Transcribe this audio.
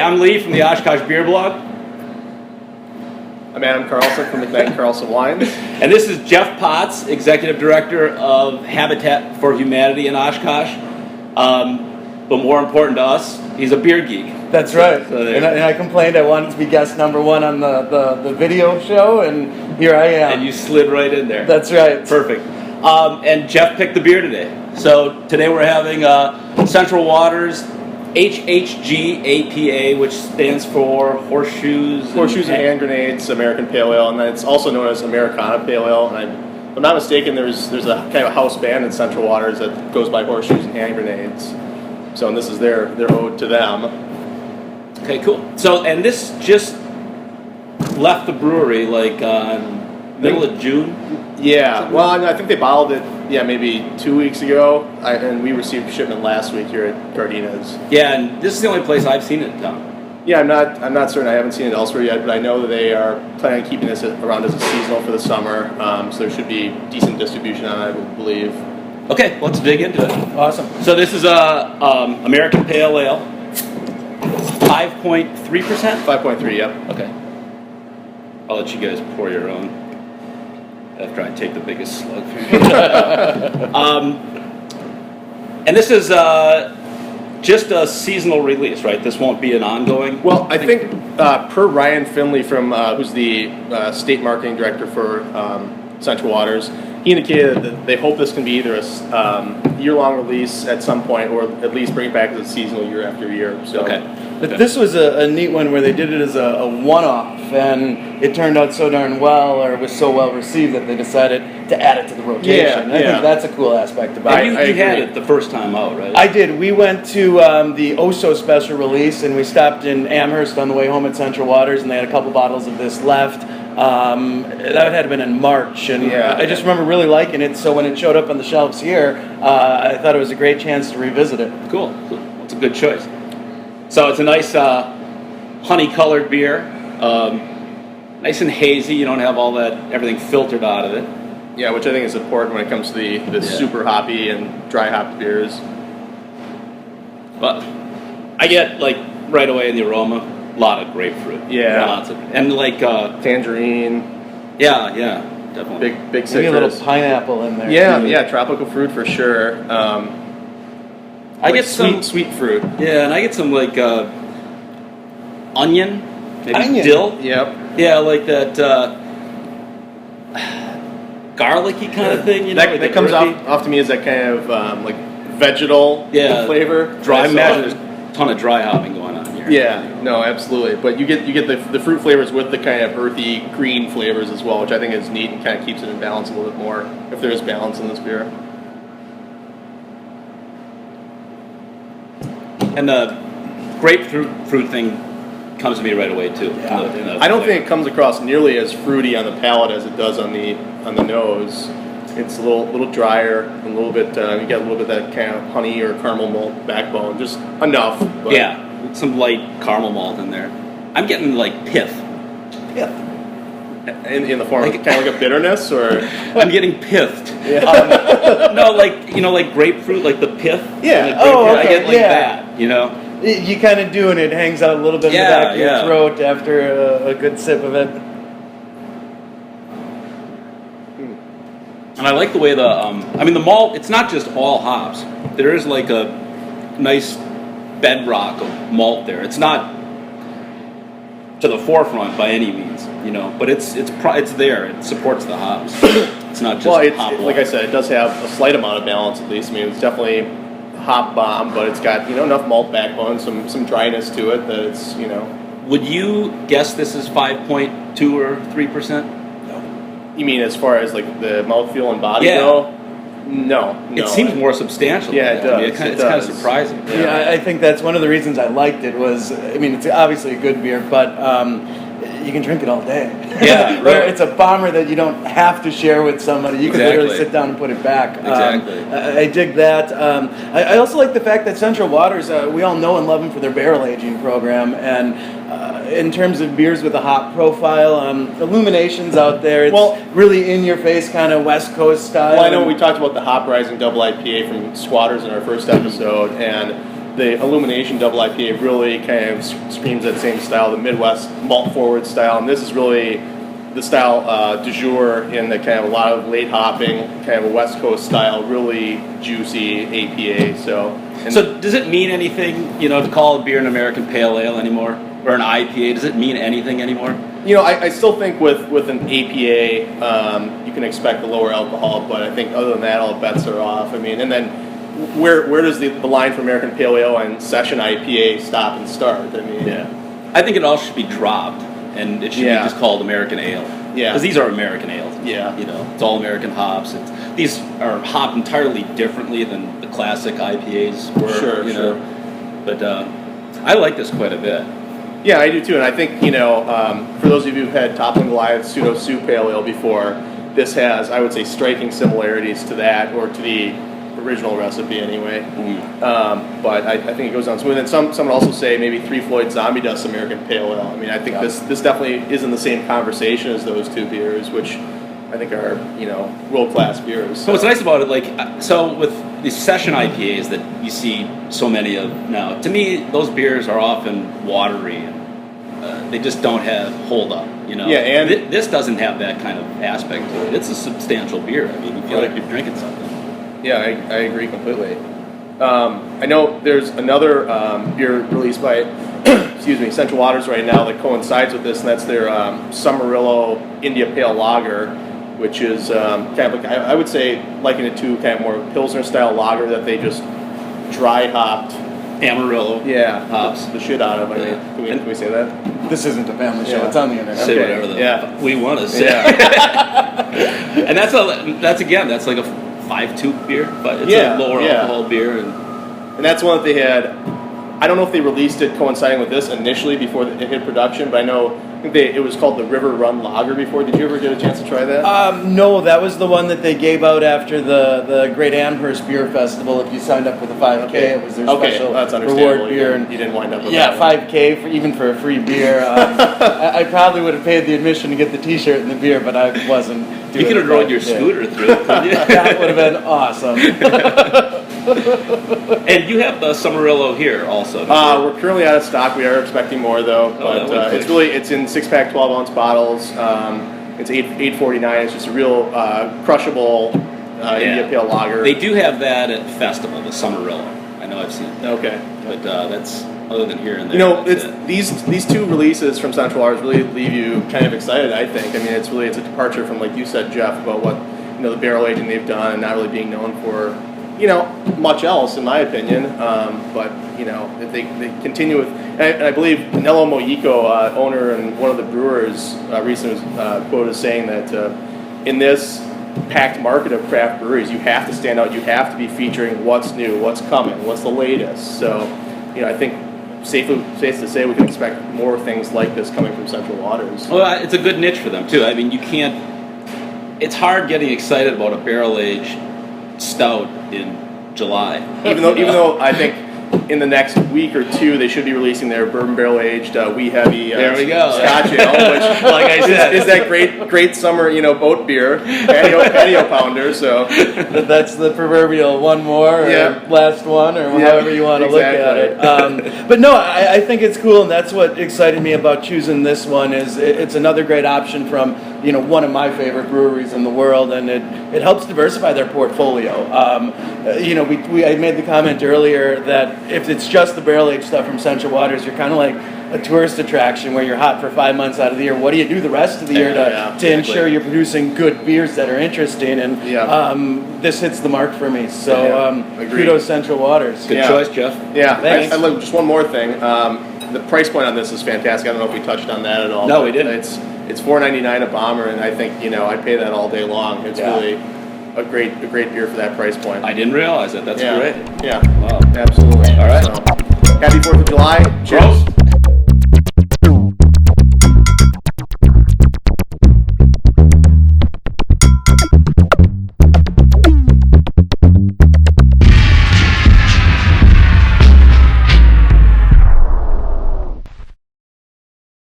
I'm Lee from the Oshkosh Beer Blog. I'm Adam Carlson from McKnight Carlson Wines. And this is Jeff Potts, Executive Director of Habitat for Humanity in Oshkosh. But more important to us, he's a beer geek. That's right. And I complained I wanted to be guest number one on the video show, and here I am. And you slid right in there. That's right. Perfect. And Jeff picked the beer today. So today we're having Central Waters HGH APA, which stands for Horseshoes And Hand Grenades American Pale Ale, and then it's also known as Americana Pale Ale. And if I'm not mistaken, there's a kind of a house band in Central Waters that goes by Horseshoes and Hand Grenades. So, and this is their ode to them. Okay, cool. So, and this just left the brewery like middle of June? Yeah, well, I think they bottled it, maybe 2 weeks ago, and we received shipment last week here at Gardina's. Yeah, and this is the only place I've seen it in town. Yeah, I'm not certain. I haven't seen it elsewhere yet, but I know that they are planning on keeping this around as a seasonal for the summer, so there should be decent distribution on it, I believe. Okay, let's dig into it. Awesome. So this is a American Pale Ale, 5.3%? 5.3, yep. Okay. I'll let you guys pour your own after I take the biggest slug. And this is just a seasonal release, right? This won't be an ongoing? Well, I think per Ryan Finley from who's the state marketing director for Central Waters, he indicated that they hope this can be either a year-long release at some point, or at least bring it back as a seasonal year after year. So. Okay. But this was a neat one where they did it as a one-off, and it turned out so darn well, or was so well received, that they decided to add it to the rotation. I think that's a cool aspect about it. You had it the first time out, right? I did. We went to the OSO special release, and we stopped in Amherst on the way home at Central Waters, and they had a couple bottles of this left. That had been in March, and I just remember really liking it, so when it showed up on the shelves here, I thought it was a great chance to revisit it. Cool. It's a good choice. So it's a nice honey-colored beer, nice and hazy. You don't have all that, everything filtered out of it. Yeah, which I think is important when it comes to the super hoppy and dry hopped beers. But I get, like, right away in the aroma, a lot of grapefruit. Yeah. Lots of, and like tangerine. Yeah, definitely. Big citrus. Maybe a little pineapple in there. Yeah, tropical fruit for sure. I get sweet fruit. Yeah, and I get some like onion, maybe dill. Yep. Yeah, like that garlicky kind of thing. You know, that comes off to me as that kind of like vegetal flavor. Dry. I imagine there's a ton of dry hopping going on here. Yeah, no, absolutely. But you get the fruit flavors with the kind of earthy green flavors as well, which I think is neat and kind of keeps it in balance a little bit more, if there is balance in this beer. And the grapefruit thing comes to me right away too. Yeah. I don't think it comes across nearly as fruity on the palate as it does on the nose. It's a little drier, and a little bit. You get a little bit of that kind of honey or caramel malt backbone, just enough. But yeah, some light caramel malt in there. I'm getting like pith. In the form of kind of like a bitterness, or I'm getting pithed. Yeah. No, like grapefruit, like the pith. Yeah. I get like that. You know. You kind of do, and it hangs out a little bit in the back of your throat after a good sip of it. And I like the way the malt, it's not just all hops. There is like a nice bedrock of malt there. It's not to the forefront by any means, you know, but it's there. It supports the hops. It's not just hop. Like I said, it does have a slight amount of balance at least. I mean, it's definitely a hop bomb, but it's got, enough malt backbone, some dryness to it that it's, Would you guess this is 5.2 or 3%? You mean as far as like the mouthfeel and body go? No. It seems more substantial. Yeah, it does. I mean, it's kind of surprising. Yeah, I think that's one of the reasons I liked it was, it's obviously a good beer, but you can drink it all day. Yeah, really. It's a bomber that you don't have to share with somebody. You can literally sit down and put it back. Exactly. I dig that. I also like the fact that Central Waters, we all know and love them for their barrel aging program, and in terms of beers with a hop profile, Illumination's out there. It's really in-your-face kind of West Coast style. Well, I know we talked about the Hop Rising Double IPA from Squatters in our first episode, and the Illumination Double IPA really kind of screams that same style, the Midwest malt forward style, and this is really the style du jour in the kind of a lot of late hopping, kind of a West Coast style, really juicy APA. So does it mean anything, to call a beer an American Pale Ale anymore, or an IPA? Does it mean anything anymore? I still think with an APA, you can expect the lower alcohol, but I think other than that, all bets are off. I mean, and then where does the line for American Pale Ale and Session IPA stop and start? I mean, I think it all should be dropped, and it should be just called American Ale. Yeah. Because these are American ales. Yeah. It's all American hops. These are hopped entirely differently than the classic IPAs were. Sure. But I like this quite a bit. Yeah, I do too, and I think, for those of you who've had Toppling Goliath Pseudo Soup Pale Ale before, this has, I would say, striking similarities to that, or to the original recipe anyway. But I think it goes on smooth. And some would also say maybe Three Floyd Zombie Dust American Pale Ale. I mean, I think this definitely is in the same conversation as those two beers, which I think are, world-class beers. So what's nice about it, so with these session IPAs that you see so many of now, to me, those beers are often watery, and they just don't hold up, Yeah, and this doesn't have that kind of aspect to it. It's a substantial beer. I mean, you feel like you're drinking something. Yeah, I agree completely. I know there's another beer released by, Central Waters right now that coincides with this, and that's their Summerillo India Pale Lager, which is kind of like, I would say, liken it to kind of more Pilsner style lager that they just dry hopped Amarillo hops the shit out of. I mean, can we say that? This isn't a family show. It's on the internet. Say whatever we want to say. And that's like a 5.2 beer, but it's a lower alcohol beer, and that's one that they had. I don't know if they released it coinciding with this initially before it hit production, but I think it was called the River Run Lager before. Did you ever get a chance to try that? No, that was the one that they gave out after the Great Amherst Beer Festival. If you signed up for the 5K, it was their special reward beer. And you didn't wind up with that one. 5K even for a free beer. I probably would have paid the admission to get the T-shirt and the beer, but I wasn't doing it. You could have rode your scooter through it, couldn't you? That would have been awesome. And you have the Summerillo here also. We're currently out of stock. We are expecting more though, but it's in 6-pack 12-ounce bottles. It's $8.49. It's just a real crushable India Pale Lager. They do have that at Festival, the Summerillo. I know I've seen that. Okay, but that's other than here and there. These two releases from Central Waters really leave you kind of excited. I think. I mean, it's a departure from, like you said, Jeff, about what the barrel aging they've done, and not really being known for much else, in my opinion. But if they continue with, and I believe Nello Mojico, owner and one of the brewers, recently was quoted as saying that in this packed market of craft breweries, you have to stand out. You have to be featuring what's new, what's coming, what's the latest. So, I think safe to say we can expect more things like this coming from Central Waters. Well, it's a good niche for them too. I mean, you can't. It's hard getting excited about a barrel aged stout in July. Even though I think in the next week or two they should be releasing their bourbon barrel aged wee heavy Scotch ale, which, like I said, is that great summer boat beer patio pounder. So that's the proverbial one more or last one or however you want to look at it. But no, I think it's cool, and that's what excited me about choosing this one. Is it's another great option from one of my favorite breweries in the world, and it helps diversify their portfolio. I made the comment earlier that if it's just the barrel-aged stuff from Central Waters, you're kind of like a tourist attraction where you're hot for 5 months out of the year. What do you do the rest of the year to ensure you're producing good beers that are interesting? And this hits the mark for me. So kudos Central Waters. Good choice, Jeff. Yeah, thanks. Just one more thing. The price point on this is fantastic. I don't know if we touched on that at all. No, we didn't. It's $4.99 a bomber, and I think I'd pay that all day long. It's really a great beer for that price point. I didn't realize it. That's great. Yeah. Wow. Absolutely. All right. So, happy 4th of July. Cheers. Bro.